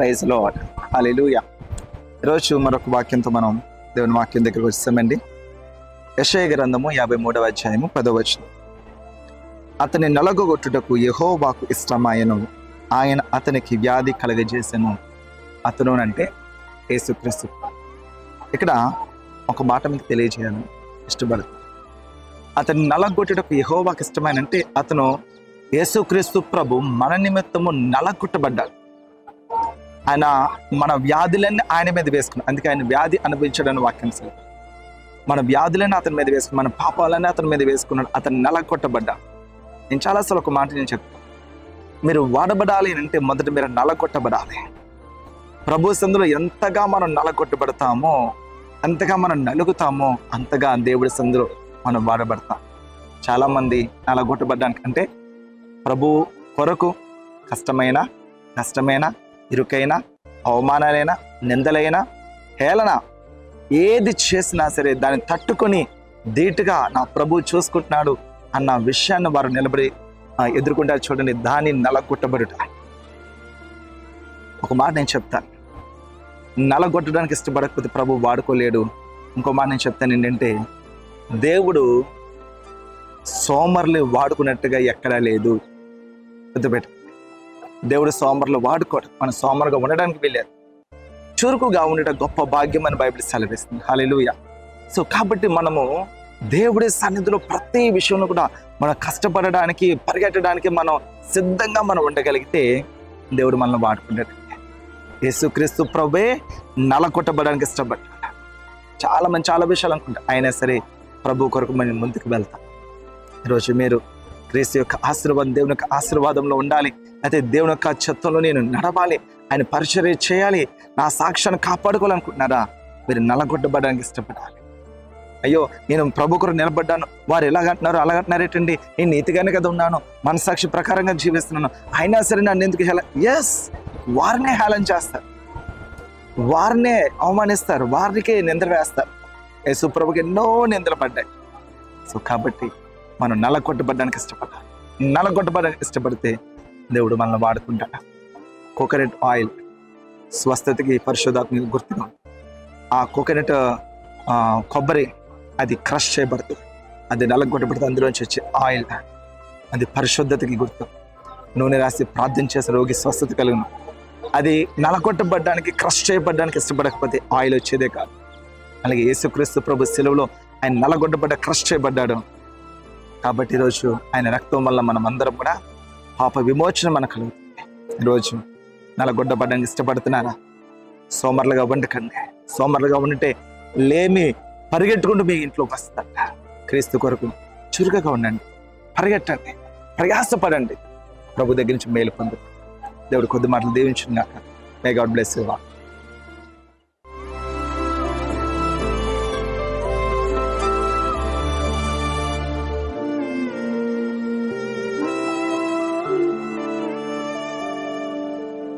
Praise lord, హల్లెలూయా. ఈరోజు మరొక వాక్యంతో మనం దేవుని వాక్యం దగ్గరకు వచ్చామండి. యెషయా గ్రంథము 53వ అధ్యాయము 10వ వచనం. అతని నలగొట్టుటకు యెహోవాకు ఇష్టమాయెను, ఆయన అతనికి వ్యాధి కలగజేసెను. అతను అంటే యేసుక్రీస్తు. ఇక్కడ ఒక మాట మీకు తెలియజేయాలని ఇష్టపడుతుంది. అతని నలగొట్టుటకు యెహోవాకు ఇష్టమైన అంటే అతను యేసుక్రీస్తు ప్రభు మన నిమిత్తము నలగొట్టబడ్డాడు. ఆయన మన వ్యాధులన్నీ ఆయన మీద వేసుకున్నాడు. అందుకే ఆయన వ్యాధి అనుభవించడానికి వాక్యం సరే. మన వ్యాధులన్నీ అతని మీద వేసుకున్నాడు, మన పాపాలన్నీ అతని మీద వేసుకున్నాడు. అతను నలగొట్టబడ్డాడు. నేను చాలాసార్లు ఒక మాట నేను చెప్తాను, మీరు వాడబడాలి అంటే మొదట మీరు నలగొట్టబడాలి. ప్రభు సందులో ఎంతగా మనం నలగొట్టబడతామో, అంతగా మనం నలుగుతామో, అంతగా దేవుడి సందులో మనం వాడబడతాం. చాలామంది నలగొట్టబడ్డానికి అంటే ప్రభు కొరకు కష్టమైన ఇరుకైనా, అవమానాలైనా, నిందలైనా, హేళన ఏది చేసినా సరే దాన్ని తట్టుకొని ధీటుగా నా ప్రభు చూసుకుంటున్నాడు అన్న విషయాన్ని వారు నిలబడి ఎదుర్కొంటారు. చూడండి, దాన్ని నలగొట్టబడుట. ఒక మాట నేను చెప్తాను, నలగొట్టడానికి ఇష్టపడకపోతే ప్రభు వాడుకోలేడు. ఇంకో మాట నేను చెప్తాను ఏంటంటే, దేవుడు సోమరులు వాడుకున్నట్టుగా ఎక్కడా లేదు. గుర్తుపెట్టు, దేవుడు సోమరులు వాడుకోడు. మనం సోమరుగా ఉండడానికి వెళ్ళారు. చురుకుగా ఉండటం గొప్ప భాగ్యం అని బైబిల్ సెలవిస్తుంది. హల్లెలూయా. సో కాబట్టి మనము దేవుడి సన్నిధిలో ప్రతి విషయంలో కూడా మనం కష్టపడడానికి, పరిగెట్టడానికి మనం సిద్ధంగా మనం ఉండగలిగితే దేవుడు మనల్ని వాడుకుంటాడు. యేసుక్రీస్తు ప్రభువే నలగొట్టబడడానికి ఇష్టపడ్డాడు. చాలా మంది చాలా విషయాలు అనుకుంటారు, అయినా సరే ప్రభు కొరకు మనం ముందుకు వెళ్తాం. ఈరోజు మీరు క్రీస్తు యొక్క ఆశీర్వాదం, దేవుని యొక్క ఆశీర్వాదంలో ఉండాలి. అయితే దేవుని యొక్క చిత్తంలో నేను నడవాలి, ఆయన పరిచర్య చేయాలి, నా సాక్ష్యాన్ని కాపాడుకోవాలనుకుంటున్నారా? మీరు నలగొట్టబడడానికి ఇష్టపడాలి. అయ్యో నేను ప్రభు కొరకు నిలబడ్డాను, వారు ఎలాగంటున్నారు అలాగంటున్నారేటండి, నేను నీతిగానే కదా ఉన్నాను, మనసాక్షి ప్రకారంగా జీవిస్తున్నాను, అయినా సరే నన్ను ఎందుకు ఎస్, వారినే హేళన చేస్తారు, వారినే అవమానిస్తారు, వారికే నిందలు వేస్తారు. యేసు ప్రభుకి ఎన్నో నిందలు పడ్డాయి. సో కాబట్టి మనం నలగొట్టబడడానికి ఇష్టపడాలి. నలగొట్టబడడానికి ఇష్టపడితే దేవుడు మనల్ని వాడుకుంటాడు. కోకోనట్ ఆయిల్ స్వస్థతకి, పరిశుద్ధాత్మకి గుర్తుగా. ఆ కోకోనట్ కొబ్బరి అది క్రష్ చేయబడుతుంది, అది నలగొట్టబడుతుంది. అందులోంచి వచ్చే ఆయిల్ అది పరిశుద్ధతకి గుర్తు. నూనె రాసి ప్రార్థన చేసే రోగి స్వస్థత కలుగును. అది నలగొట్టబడ్డానికి, క్రష్ చేయబడ్డానికి ఇష్టపడకపోతే ఆయిల్ వచ్చేదే కాదు. అలాగే యేసుక్రీస్తు ప్రభు శిలువలో ఆయన నలగొట్టబడ్డ, క్రష్ చేయబడ్డాడు. కాబట్టి ఈరోజు ఆయన రక్తం వల్ల మనం అందరం కూడా పాప విమోచన మనకు కలుగుతుంది. ఈరోజు నలగొట్టబడ్డానికి ఇష్టపడుతున్నారా? సోమరులుగా ఉండకండి. సోమరులుగా ఉంటే లేమి పరిగెట్టుకుంటూ మీ ఇంట్లోకి వస్తారట. క్రీస్తు కొరకు చురుకుగా ఉండండి, పరిగెట్టండి, ప్రయాసపడండి, ప్రభు దగ్గర నుంచి మేలు పొందు. దేవుడు కొద్ది మాటలు దీవించుగాక. May God bless you all.